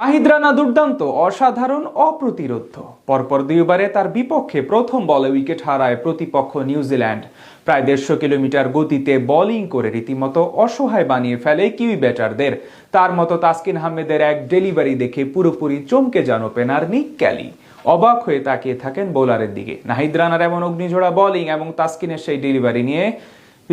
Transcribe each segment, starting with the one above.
নাহিদ রানা দুর্দান্ত, অসাধারণ, অপ্রতিরোধ্য। পরপর দুইবারে তার বিপক্ষে প্রথম বলে উইকেট হারায় প্রতিপক্ষ নিউজিল্যান্ড। প্রায় 150 কিলোমিটার গতিতে বোলিং করে রীতিমতো অসহায় বানিয়ে ফেলে কিউই ব্যাটারদের। তার মতো তাসকিন আহমেদের এক ডেলিভারি দেখে পুরোপুরি চমকে যান ওপেনার নিক ক্যালি। অবাক হয়ে তাকিয়ে থাকেন বোলারের দিকে। নাহিদ রানার এমন অগ্নিঝোড়া বোলিং এবং তাসকিনের সেই ডেলিভারি নিয়ে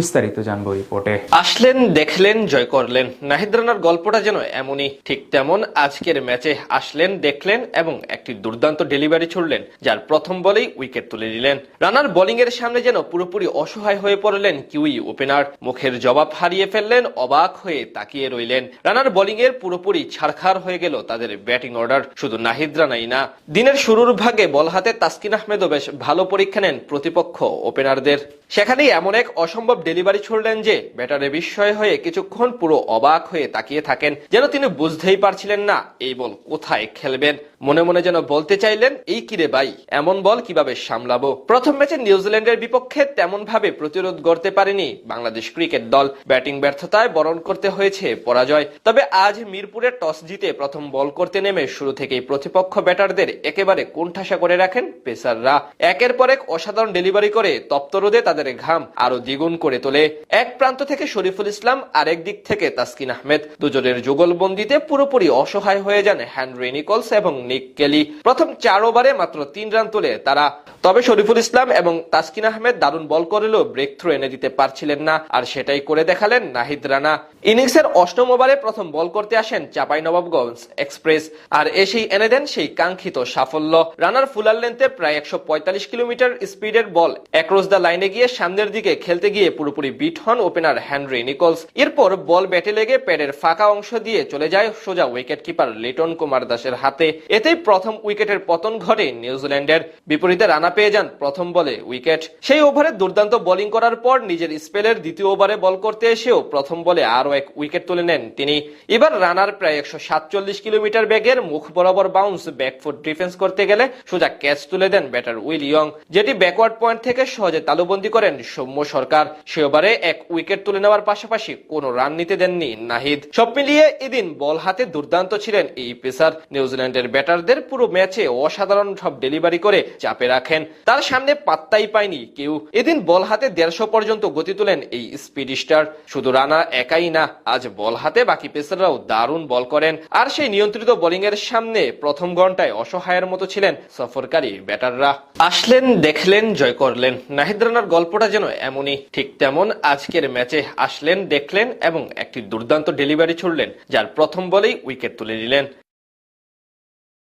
বিস্তারিত জানবো রিপোর্টে। আসলেন, দেখলেন, জয় করলেন। নাহিদ রানার গল্পটা যেন এমনই, ঠিক তেমন আজকের ম্যাচে আসলেন, দেখলেন এবং একটি দুর্দান্ত ডেলিভারি ছুড়লেন, যার প্রথম বলেই উইকেট তুলে নিলেন। রানার বোলিং এর সামনে যেন পুরোপুরি অসহায় হয়ে পড়লেন কিউই ওপেনার। মুখের জবাব হারিয়ে ফেললেন, অবাক হয়ে তাকিয়ে রইলেন। রানার বোলিং এর পুরোপুরি ছারখার হয়ে গেল তাদের ব্যাটিং অর্ডার। শুধু নাহিদ রানাই না, দিনের শুরুর ভাগে বল হাতে তাসকিন আহমেদও বেশ ভালো পরীক্ষা নেন প্রতিপক্ষ ওপেনারদের। সেখানেই এমন এক অসম্ভব ডেলিভারি ছুড়লেন যে ব্যাটারে বিস্ময় হয়ে কিছুক্ষণ পুরো অবাক হয়ে তাকিয়ে থাকেন, যেন তিনি বুঝতেই পারছিলেন না এই বল কোথায় খেলবেন। মনে মনে যেন বলতে চাইলেন, এই কিরে ভাই, এমন বল কিভাবে সামলাবো। প্রথম ম্যাচে নিউজিল্যান্ডের বিপক্ষে তেমন ভাবে প্রতিরোধ গড়তে পারেনি বাংলাদেশ ক্রিকেট দল। ব্যাটিং ব্যর্থতায় বরণ করতে হয়েছে পরাজয়। তবে আজ মিরপুরে টস জিতে প্রথম বল করতে নেমে শুরু থেকেই প্রতিপক্ষ ব্যাটারদের একেবারে কোণঠাসা করে রাখেন পেসাররা। একের পর এক অসাধারণ ডেলিভারি করে তপ্ত রোদে তাদের ঘাম আরো দ্বিগুণ করে তোলে। এক প্রান্ত থেকে শরীফুল ইসলাম, আরেক দিক থেকে তাসকিন আহমেদ। দুজনের যুগলবন্দিতে পুরোপুরি অসহায় হয়ে যান হেনরি নিকলস এবং নিক কেলি। প্রথম 4 ওভারে মাত্র 3 রান তোলে তারা। তবে শরীফুল ইসলাম এবং তাসকিন আহমেদ দারুণ বল করলেও ব্রেক থ্রু এনে দিতে পারছিলেন না, আর সেটাই করে দেখালেন নাহিদ রানা। ইনিংসের 8ম ওভারে প্রথম বল করতে আসেন চাঁপাইনবাবগঞ্জ এক্সপ্রেস, আর এসেই এনে দেন সেই কাঙ্ক্ষিত সাফল্য। রানার ফুলার লেন্থে প্রায় 145 কিলোমিটার স্পিডের বল অ্যাক্রস দ্য লাইনে গিয়ে সামনের দিকে খেলতে গিয়ে পুরোপুরি বিট হন ওপেনার হেনরি নিকলস। এরপর বল ব্যাটে লেগে প্যাডের ফাঁকা অংশ দিয়ে চলে যায় সোজা উইকেট কিপার লিটন কুমার দাসের হাতে। এতেই প্রথম উইকেটের পতন ঘটে নিউজিল্যান্ডের। বিপরীতে রানা পেয়ে যান প্রথম বলে উইকেট। সেই ওভারে দুর্দান্ত বোলিং করার পর নিজের স্পেলের দ্বিতীয় ওভারে বল করতে এসেও প্রথম বলে আরো এক উইকেট তুলে নেন তিনি। এবার রানার প্রায় 147 কিলোমিটার বেগের মুখ বরাবর বাউন্স ব্যাকফুট ডিফেন্স করতে গেলে সোজা ক্যাচ তুলে দেন ব্যাটার উইল ইয়ং, যেটি ব্যাকওয়ার্ড পয়েন্ট থেকে সহজে তালুবন্দী করেন সৌম্য সরকার। সে ওভারে এক উইকেট তুলে নেওয়ার পাশাপাশি কোনো রান নিতে দেননি নাহিদ। সব মিলিয়ে এদিন বল হাতে দুর্দান্ত ছিলেন এই পেসার। নিউজিল্যান্ডের ব্যাটারদের পুরো ম্যাচে অসাধারণ সব ডেলিভারি করে চাপে রাখেন, তার সামনে পাত্তাই পায়নি কেউ। এদিন বল হাতে 150 পর্যন্ত গতি তুলেন এই স্পিড স্টার। শুধু রানা একাই না, আজ বল হাতে বাকি পেসাররাও দারুণ বল করেন। আর সেই নিয়ন্ত্রিত বোলিং এর সামনে প্রথম ঘন্টায় অসহায়ের মতো ছিলেন সফরকারী ব্যাটাররা। আসলেন, দেখলেন, জয় করলেন। নাহিদ রানার গল্পটা যেন এমনই, ঠিক তেমন আজকের ম্যাচে আসলেন, দেখলেন এবং একটি দুর্দান্ত ডেলিভারি ছুড়লেন, যার প্রথম বলেই উইকেট তুলে নিলেন।